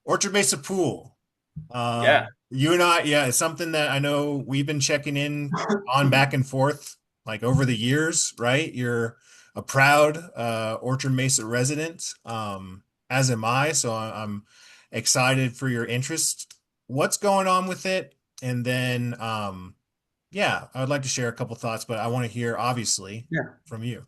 Orchard Mesa Pool. Yeah. You and I, yeah, it's something that I know we've been checking in on back and forth like over the years, right? You're a proud Orchard Mesa resident, as am I. So I'm excited for your interest. What's going on with it? And then, yeah, I would like to share a couple thoughts, but I want to hear obviously Yeah. from you.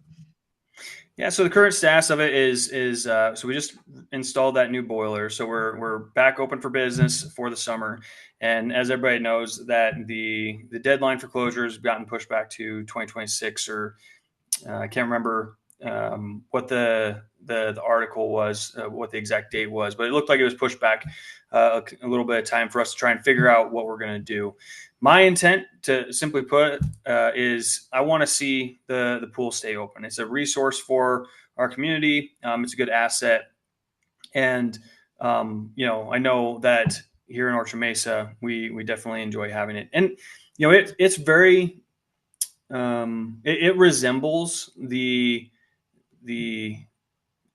Yeah, so the current status of it is so we just installed that new boiler, so we're back open for business for the summer, and as everybody knows, that the deadline for closure has gotten pushed back to 2026, or I can't remember what the article was, what the exact date was, but it looked like it was pushed back a little bit of time for us to try and figure out what we're going to do. My intent, to simply put, is I want to see the pool stay open. It's a resource for our community. It's a good asset, and I know that here in Orchard Mesa, we definitely enjoy having it, and it's very it resembles the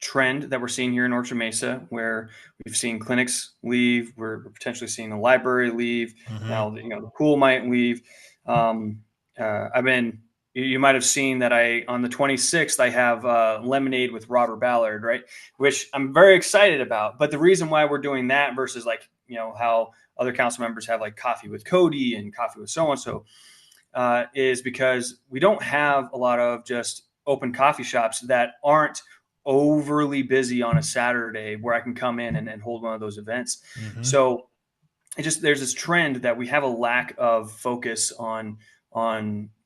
trend that we're seeing here in Orchard Mesa, where we've seen clinics leave, we're potentially seeing the library leave. Hmm. Now, the pool might leave. Um, I've been. You might have seen that on the 26th I have lemonade with Robert Ballard, right? Which I'm very excited about. But the reason why we're doing that versus like how other council members have like coffee with Cody and coffee with so and so is because we don't have a lot of just open coffee shops that aren't overly busy on a Saturday where I can come in and hold one of those events. Hmm. So there's this trend that we have a lack of focus on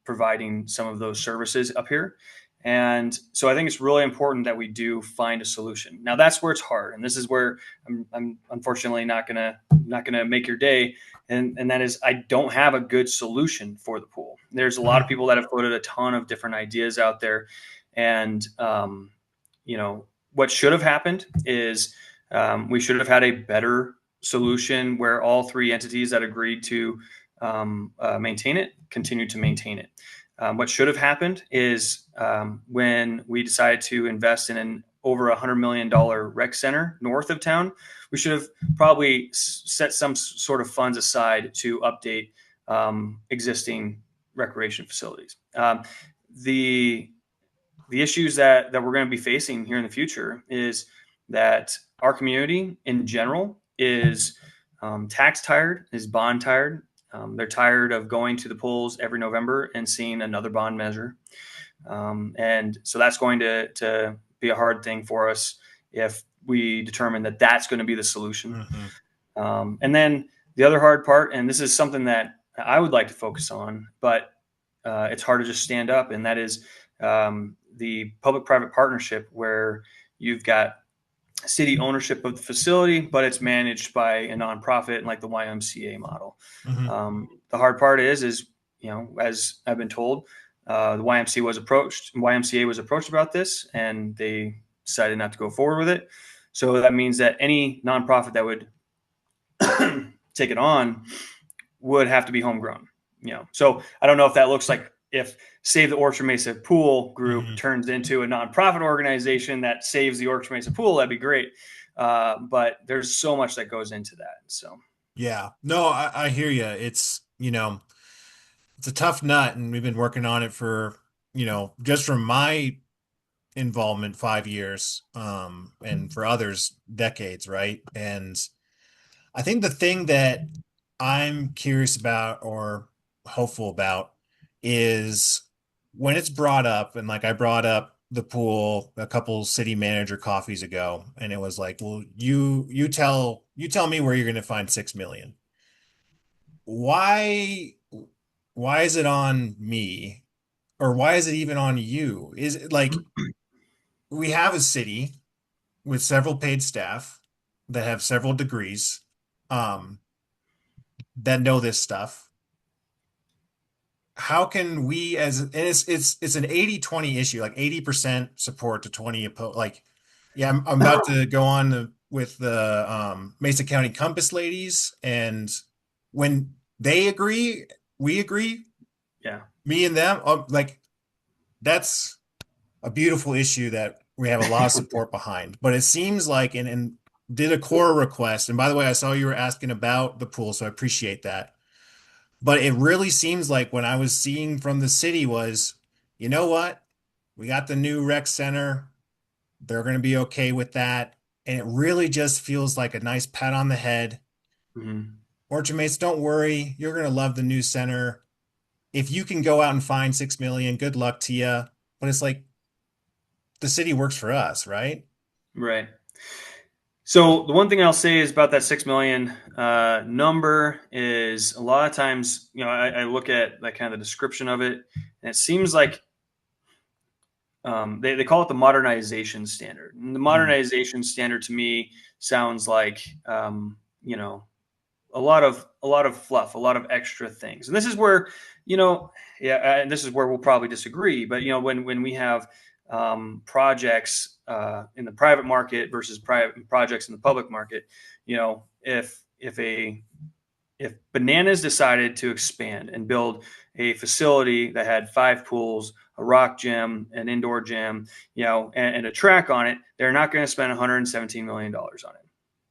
providing some of those services up here. And so I think it's really important that we do find a solution. Now that's where it's hard, and this is where I'm unfortunately not gonna make your day. And that is, I don't have a good solution for the pool. There's a lot of Hmm. people that have floated a ton of different ideas out there, and what should have happened is we should have had a better solution where all three entities that agreed to maintain it continue to maintain it. What should have happened is when we decided to invest in an over $100 million rec center north of town, we should have probably set some sort of funds aside to update existing recreation facilities. The the issues that we're going to be facing here in the future is that our community in general is tax tired, is bond tired. They're tired of going to the polls every November and seeing another bond measure. And so that's going to be a hard thing for us if we determine that that's going to be the solution. Hmm. And then the other hard part, and this is something that I would like to focus on, but it's hard to just stand up, and that is the public-private partnership, where you've got city ownership of the facility, but it's managed by a nonprofit like the YMCA model. Hmm. The hard part is as I've been told, the YMCA was approached about this, and they decided not to go forward with it. So that means that any nonprofit that would take it on would have to be homegrown. So I don't know if that looks like, if Save the Orchard Mesa Pool group Hmm. turns into a nonprofit organization that saves the Orchard Mesa Pool, that'd be great. But there's so much that goes into that. So Yeah, no, I hear you. It's a tough nut, and we've been working on it for, just from my involvement, 5 years, and for others, decades, right? And I think the thing that I'm curious about or hopeful about is when it's brought up, and like I brought up the pool a couple city manager coffees ago, and it was like, well, you tell me where you're going to find 6 million. Why why is it on me, or why is it even on you? Is it like we have a city with several paid staff that have several degrees, um that know this stuff. How can we, and it's an 80-20 issue, like 80% support to 20 opposed. Like, yeah, I'm about to go on with the Mesa County Compass ladies, and when they agree, we agree, yeah, me and them, like that's a beautiful issue that we have a lot of support behind. But it seems like, and did a core request. And by the way, I saw you were asking about the pool, so I appreciate that. But it really seems like when I was seeing from the city was, you know what? We got the new rec center. They're going to be okay with that. And it really just feels like a nice pat on the head. Mhm. Orchard mates, don't worry. You're going to love the new center. If you can go out and find 6 million, good luck to you. But it's like the city works for us, right? Right. So the one thing I'll say is about that 6 million number is a lot of times, I look at like kind of the description of it, and it seems like they call it the modernization standard. And the Mm, modernization standard to me sounds like a lot of fluff, a lot of extra things. And this is where, yeah, and this is where we'll probably disagree. But when we have projects in the private market versus private projects in the public market, if Bananas decided to expand and build a facility that had 5 pools, a rock gym, an indoor gym, and a track on it, they're not going to spend $117 million on it,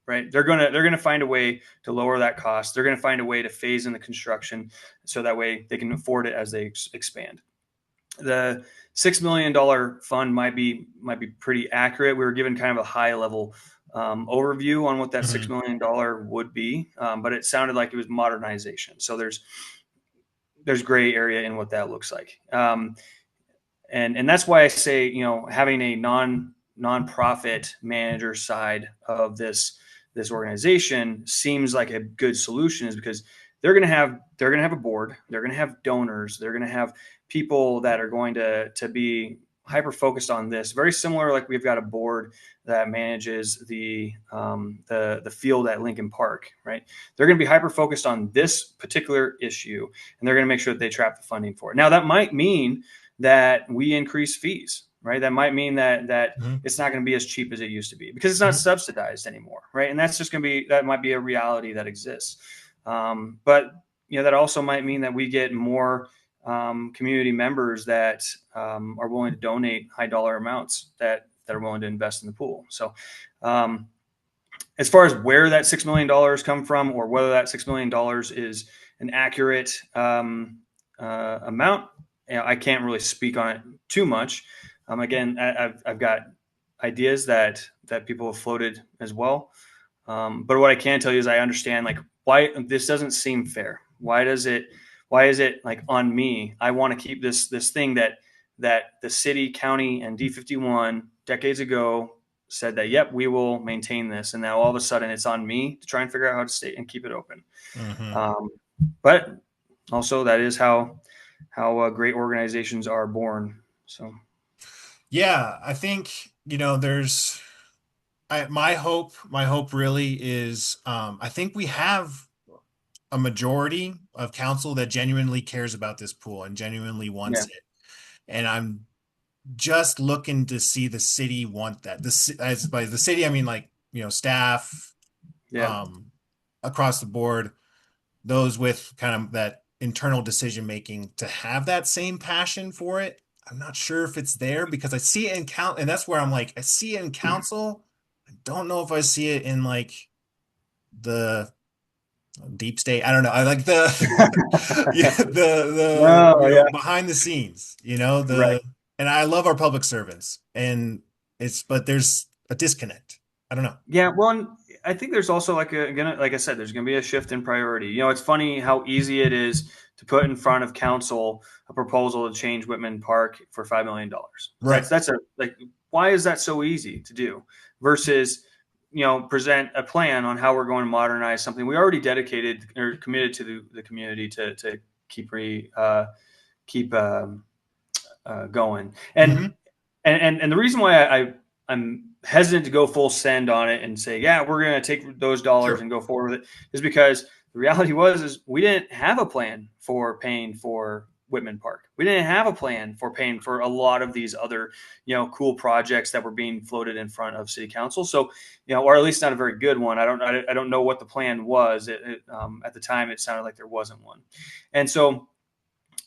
right? They're gonna find a way to lower that cost. They're gonna find a way to phase in the construction so that way they can afford it as they expand. The $6 million fund might be pretty accurate. We were given kind of a high level overview on what that six mhm, million dollar would be, but it sounded like it was modernization. So there's gray area in what that looks like, and that's why I say having a nonprofit manager side of this organization seems like a good solution, is because they're going to have a board, they're going to have donors, they're going to have people that are going to be hyper focused on this, very similar like we've got a board that manages the field at Lincoln Park, right? They're going to be hyper focused on this particular issue, and they're going to make sure that they trap the funding for it. Now that might mean that we increase fees, right? That might mean that mhm, it's not going to be as cheap as it used to be because it's not mhm. subsidized anymore, right? And that's just going to be, that might be a reality that exists. But that also might mean that we get more community members that are willing to donate high dollar amounts that are willing to invest in the pool. So um, as far as where that $6 million come from, or whether that $6 million is an accurate amount, I can't really speak on it too much. Again, I've got ideas that people have floated as well, but what I can tell you is I understand like why this doesn't seem fair. Why is it like on me? I want to keep this thing that the city, county, and D51 decades ago said that, yep, we will maintain this, and now all of a sudden it's on me to try and figure out how to stay and keep it open. Mhm. Um, but also that is how great organizations are born. So Yeah, I think, my hope really is, I think we have a majority of council that genuinely cares about this pool and genuinely yeah, wants it. And I'm just looking to see the city want that. As by the city, I mean like, staff, yeah, um, across the board, those with kind of that internal decision making to have that same passion for it. I'm not sure if it's there because I see it in count, and that's where I'm like, I see it in council. I don't know if I see it in like the deep state. I don't know. I like yeah, the oh yeah, behind the scenes, right. and I love our public servants, and but there's a disconnect. I don't know. Yeah, well, and I think there's also like I said, there's gonna be a shift in priority. It's funny how easy it is to put in front of council a proposal to change Whitman Park for $5 million. Right. That's a like, why is that so easy to do versus present a plan on how we're going to modernize something we already dedicated or committed to the community to keep going. Hmm. And the reason why I'm hesitant to go full send on it and say, yeah, we're going to take those dollars Sure. and go forward with it, is because the reality is we didn't have a plan for paying for Whitman Park. We didn't have a plan for paying for a lot of these other, cool projects that were being floated in front of city council. So, or at least not a very good one. I don't know what the plan was. At the time, it sounded like there wasn't one. And so,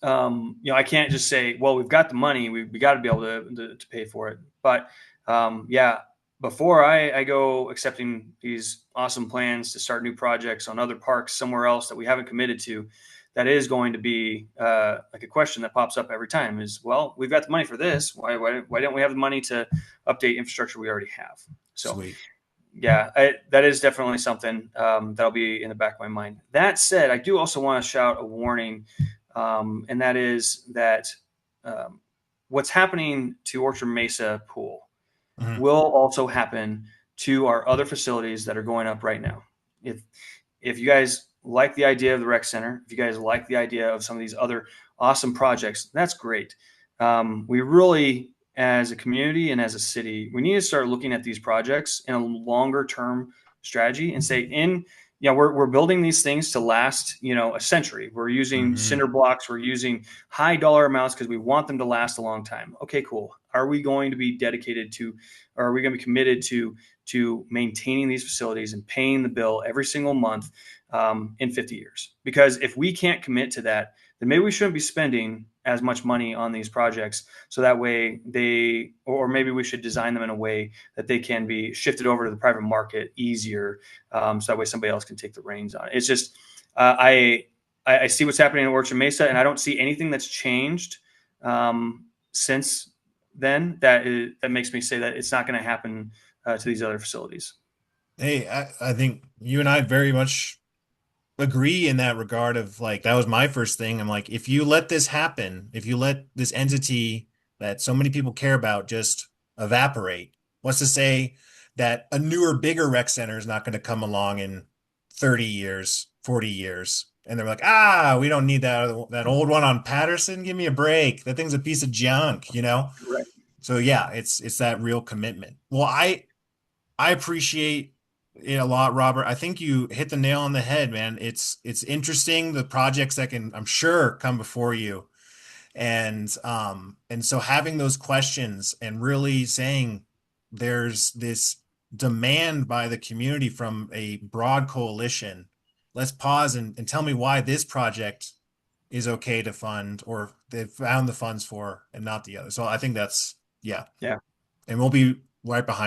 I can't just say, well, we've got the money, we got to be able to pay for it. But yeah, before I go accepting these awesome plans to start new projects on other parks somewhere else that we haven't committed to, that is going to be like a question that pops up every time is, well, we've got the money for this. Why don't we have the money to update infrastructure we already have? So Sweet. yeah, that is definitely something that'll be in the back of my mind. That said, I do also want to shout a warning, and that is that um, what's happening to Orchard Mesa Pool Mhm. will also happen to our other facilities that are going up right now. If if you guys like the idea of the rec center, if you guys like the idea of some of these other awesome projects, that's great. We really, as a community and as a city, we need to start looking at these projects in a longer term strategy and say, we're building these things to last, a century. We're using Mhm. cinder blocks. We're using high dollar amounts because we want them to last a long time. Okay, cool. Are we going to be dedicated to, or are we going to be committed to maintaining these facilities and paying the bill every single month in 50 years? Because if we can't commit to that, then maybe we shouldn't be spending as much money on these projects. So that way or maybe we should design them in a way that they can be shifted over to the private market easier. So that way somebody else can take the reins on it. It's just, I see what's happening in Orchard Mesa, and I don't see anything that's changed since then that makes me say that it's not going to happen to these other facilities. Hey, I think you and I very much agree in that regard of like that was my first thing. I'm like, if you let this happen, if you let this entity that so many people care about just evaporate, what's to say that a newer, bigger rec center is not going to come along in 30 years, 40 years, and they're like, we don't need that old one on Patterson. Give me a break. That thing's a piece of junk, you know? Right. So yeah, it's that real commitment. Well, I appreciate it a lot, Robert. I think you hit the nail on the head, man. It's interesting the projects that can, I'm sure, come before you. And so having those questions and really saying there's this demand by the community from a broad coalition. Let's pause and tell me why this project is okay to fund or they've found the funds for and not the other. So I think that's yeah. Yeah. And we'll be right behind